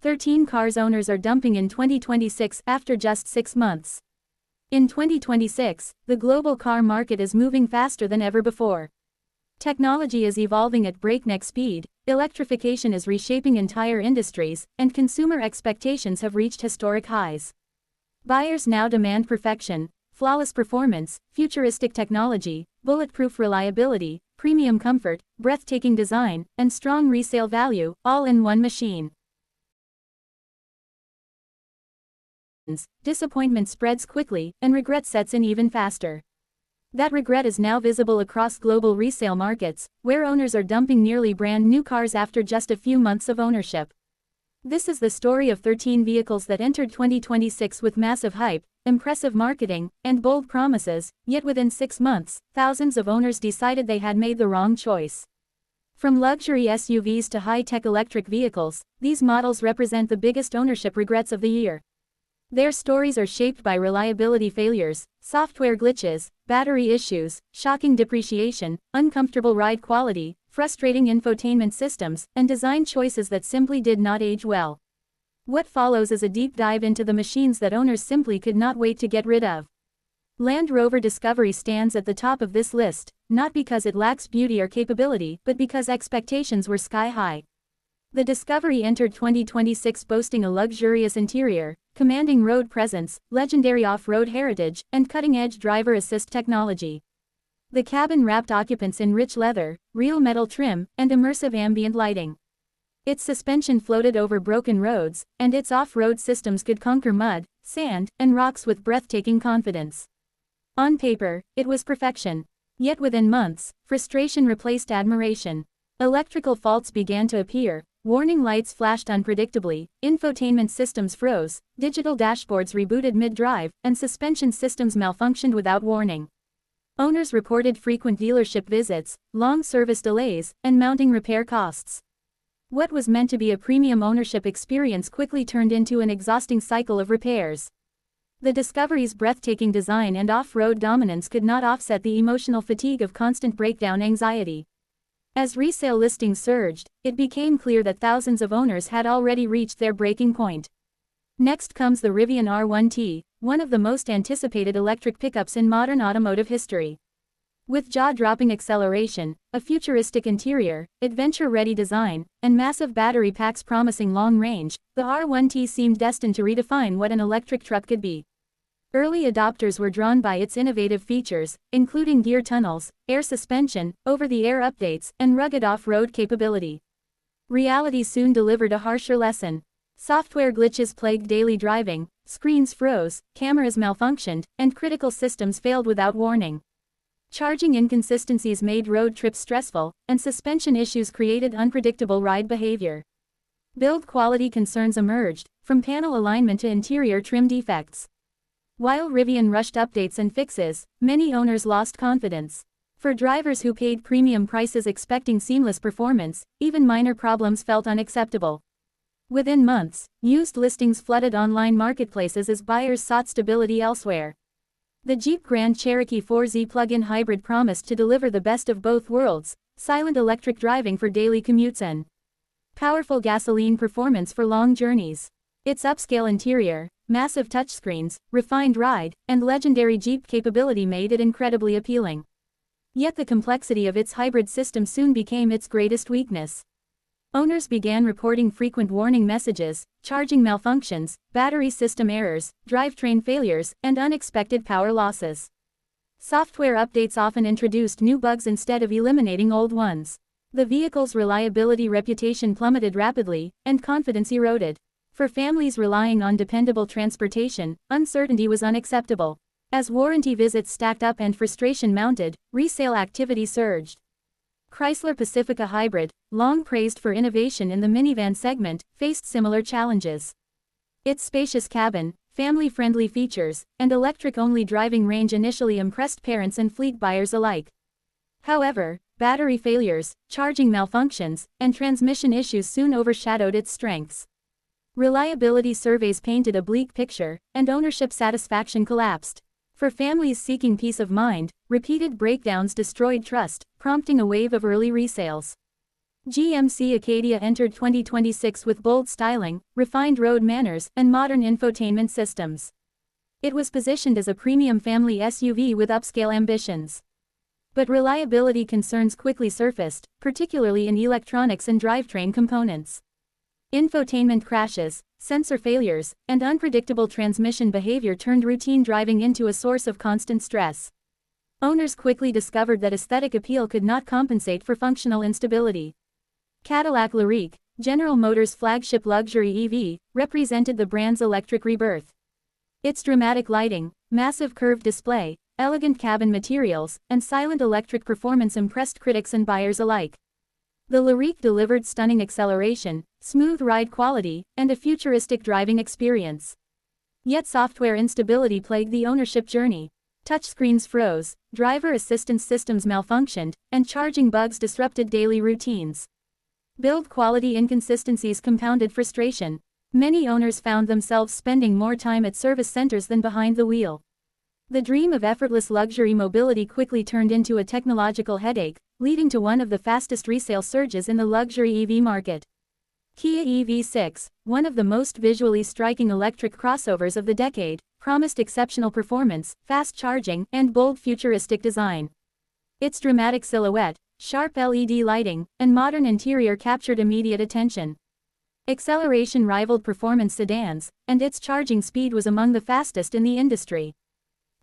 13 cars owners are dumping in 2026 after just 6 months. In 2026, the global car market is moving faster than ever before. Technology is evolving at breakneck speed, electrification is reshaping entire industries, and consumer expectations have reached historic highs. Buyers now demand perfection, flawless performance, futuristic technology, bulletproof reliability, premium comfort, breathtaking design, and strong resale value, all in one machine. Disappointment spreads quickly, and regret sets in even faster. That regret is now visible across global resale markets, where owners are dumping nearly brand new cars after just a few months of ownership. This is the story of 13 vehicles that entered 2026 with massive hype, impressive marketing, and bold promises, yet within 6 months, thousands of owners decided they had made the wrong choice. From luxury SUVs to high-tech electric vehicles, these models represent the biggest ownership regrets of the year. Their stories are shaped by reliability failures, software glitches, battery issues, shocking depreciation, uncomfortable ride quality, frustrating infotainment systems, and design choices that simply did not age well. What follows is a deep dive into the machines that owners simply could not wait to get rid of. Land Rover Discovery stands at the top of this list, not because it lacks beauty or capability, but because expectations were sky-high. The Discovery entered 2026 boasting a luxurious interior, commanding road presence, legendary off-road heritage, and cutting-edge driver assist technology. The cabin wrapped occupants in rich leather, real metal trim, and immersive ambient lighting. Its suspension floated over broken roads, and its off-road systems could conquer mud, sand, and rocks with breathtaking confidence. On paper, it was perfection. Yet within months, frustration replaced admiration. Electrical faults began to appear, warning lights flashed unpredictably, infotainment systems froze, digital dashboards rebooted mid-drive, and suspension systems malfunctioned without warning. Owners reported frequent dealership visits, long service delays, and mounting repair costs. What was meant to be a premium ownership experience quickly turned into an exhausting cycle of repairs. The Discovery's breathtaking design and off-road dominance could not offset the emotional fatigue of constant breakdown anxiety. As resale listings surged, it became clear that thousands of owners had already reached their breaking point. Next comes the Rivian R1T, one of the most anticipated electric pickups in modern automotive history. With jaw-dropping acceleration, a futuristic interior, adventure-ready design, and massive battery packs promising long range, the R1T seemed destined to redefine what an electric truck could be. Early adopters were drawn by its innovative features, including gear tunnels, air suspension, over-the-air updates, and rugged off-road capability. Reality soon delivered a harsher lesson. Software glitches plagued daily driving, screens froze, cameras malfunctioned, and critical systems failed without warning. Charging inconsistencies made road trips stressful, and suspension issues created unpredictable ride behavior. Build quality concerns emerged, from panel alignment to interior trim defects. While Rivian rushed updates and fixes, many owners lost confidence. For drivers who paid premium prices expecting seamless performance, even minor problems felt unacceptable. Within months, used listings flooded online marketplaces as buyers sought stability elsewhere. The Jeep Grand Cherokee 4Z plug-in hybrid promised to deliver the best of both worlds, silent electric driving for daily commutes and powerful gasoline performance for long journeys. Its upscale interior, massive touchscreens, refined ride, and legendary Jeep capability made it incredibly appealing. Yet the complexity of its hybrid system soon became its greatest weakness. Owners began reporting frequent warning messages, charging malfunctions, battery system errors, drivetrain failures, and unexpected power losses. Software updates often introduced new bugs instead of eliminating old ones. The vehicle's reliability reputation plummeted rapidly, and confidence eroded. For families relying on dependable transportation, uncertainty was unacceptable. As warranty visits stacked up and frustration mounted, resale activity surged. Chrysler Pacifica Hybrid, long praised for innovation in the minivan segment, faced similar challenges. Its spacious cabin, family-friendly features, and electric-only driving range initially impressed parents and fleet buyers alike. However, battery failures, charging malfunctions, and transmission issues soon overshadowed its strengths. Reliability surveys painted a bleak picture, and ownership satisfaction collapsed. For families seeking peace of mind, repeated breakdowns destroyed trust, prompting a wave of early resales. GMC Acadia entered 2026 with bold styling, refined road manners, and modern infotainment systems. It was positioned as a premium family SUV with upscale ambitions. But reliability concerns quickly surfaced, particularly in electronics and drivetrain components. Infotainment crashes, sensor failures, and unpredictable transmission behavior turned routine driving into a source of constant stress. Owners quickly discovered that aesthetic appeal could not compensate for functional instability. Cadillac LYRIQ, General Motors' flagship luxury EV, represented the brand's electric rebirth. Its dramatic lighting, massive curved display, elegant cabin materials, and silent electric performance impressed critics and buyers alike. The LYRIQ delivered stunning acceleration, smooth ride quality, and a futuristic driving experience. Yet software instability plagued the ownership journey. Touchscreens froze, driver assistance systems malfunctioned, and charging bugs disrupted daily routines. Build quality inconsistencies compounded frustration. Many owners found themselves spending more time at service centers than behind the wheel. The dream of effortless luxury mobility quickly turned into a technological headache, leading to one of the fastest resale surges in the luxury EV market. Kia EV6, one of the most visually striking electric crossovers of the decade, promised exceptional performance, fast charging, and bold futuristic design. Its dramatic silhouette, sharp LED lighting, and modern interior captured immediate attention. Acceleration rivaled performance sedans, and its charging speed was among the fastest in the industry.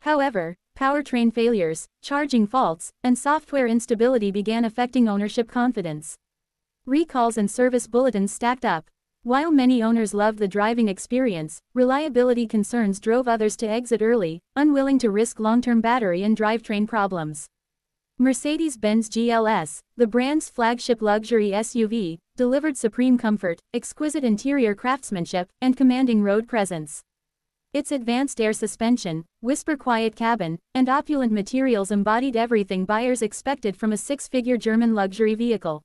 However, powertrain failures, charging faults, and software instability began affecting ownership confidence. Recalls and service bulletins stacked up. While many owners loved the driving experience, reliability concerns drove others to exit early, unwilling to risk long-term battery and drivetrain problems. Mercedes-Benz GLS, the brand's flagship luxury SUV, delivered supreme comfort, exquisite interior craftsmanship, and commanding road presence. Its advanced air suspension, whisper-quiet cabin, and opulent materials embodied everything buyers expected from a six-figure German luxury vehicle.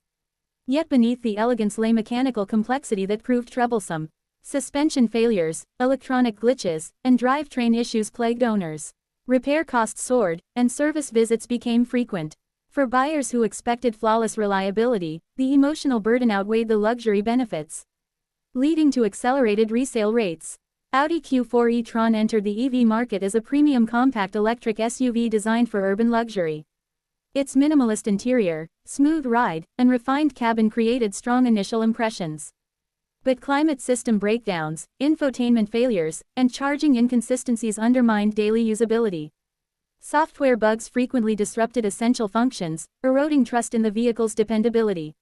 Yet beneath the elegance lay mechanical complexity that proved troublesome. Suspension failures, electronic glitches, and drivetrain issues plagued owners. Repair costs soared, and service visits became frequent. For buyers who expected flawless reliability, the emotional burden outweighed the luxury benefits, leading to accelerated resale rates. Audi Q4 e-tron entered the EV market as a premium compact electric SUV designed for urban luxury. Its minimalist interior, smooth ride, and refined cabin created strong initial impressions. But climate system breakdowns, infotainment failures, and charging inconsistencies undermined daily usability. Software bugs frequently disrupted essential functions, eroding trust in the vehicle's dependability.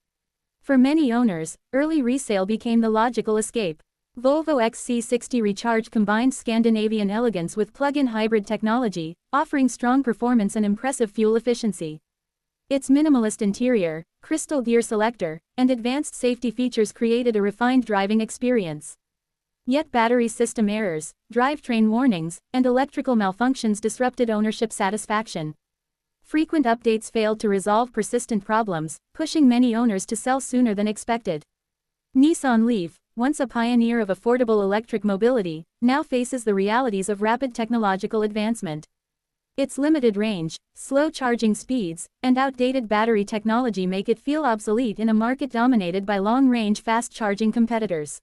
For many owners, early resale became the logical escape. Volvo XC60 Recharge combined Scandinavian elegance with plug-in hybrid technology, offering strong performance and impressive fuel efficiency. Its minimalist interior, crystal gear selector, and advanced safety features created a refined driving experience. Yet battery system errors, drivetrain warnings, and electrical malfunctions disrupted ownership satisfaction. Frequent updates failed to resolve persistent problems, pushing many owners to sell sooner than expected. Nissan Leaf, once a pioneer of affordable electric mobility, now faces the realities of rapid technological advancement. Its limited range, slow charging speeds, and outdated battery technology make it feel obsolete in a market dominated by long-range fast-charging competitors.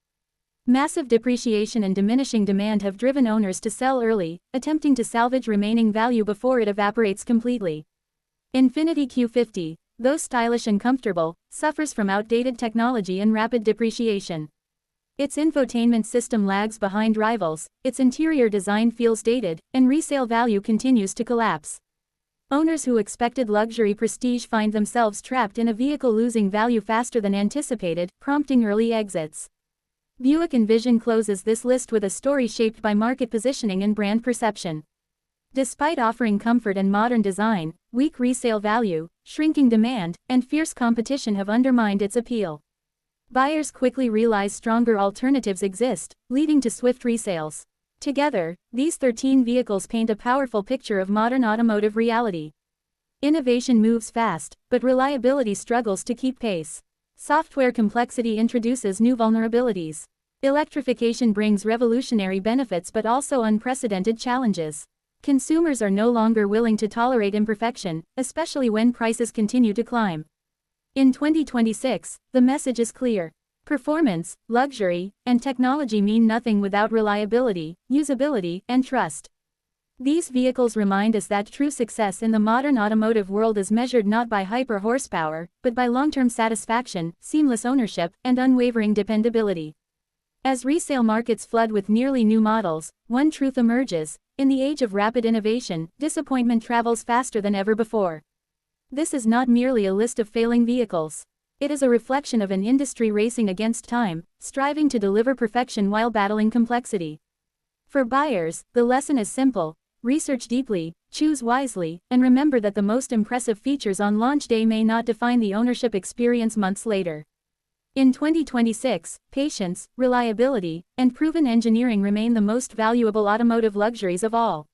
Massive depreciation and diminishing demand have driven owners to sell early, attempting to salvage remaining value before it evaporates completely. Infiniti Q50, though stylish and comfortable, suffers from outdated technology and rapid depreciation. Its infotainment system lags behind rivals, its interior design feels dated, and resale value continues to collapse. Owners who expected luxury prestige find themselves trapped in a vehicle losing value faster than anticipated, prompting early exits. Buick Envision closes this list with a story shaped by market positioning and brand perception. Despite offering comfort and modern design, weak resale value, shrinking demand, and fierce competition have undermined its appeal. Buyers quickly realize stronger alternatives exist, leading to swift resales. Together, these 13 vehicles paint a powerful picture of modern automotive reality. Innovation moves fast, but reliability struggles to keep pace. Software complexity introduces new vulnerabilities. Electrification brings revolutionary benefits but also unprecedented challenges. Consumers are no longer willing to tolerate imperfection, especially when prices continue to climb. In 2026, the message is clear. Performance, luxury, and technology mean nothing without reliability, usability, and trust. These vehicles remind us that true success in the modern automotive world is measured not by hyper horsepower, but by long-term satisfaction, seamless ownership, and unwavering dependability. As resale markets flood with nearly new models, one truth emerges: in the age of rapid innovation, disappointment travels faster than ever before. This is not merely a list of failing vehicles. It is a reflection of an industry racing against time, striving to deliver perfection while battling complexity. For buyers, the lesson is simple: research deeply, choose wisely, and remember that the most impressive features on launch day may not define the ownership experience months later. In 2026, patience, reliability, and proven engineering remain the most valuable automotive luxuries of all.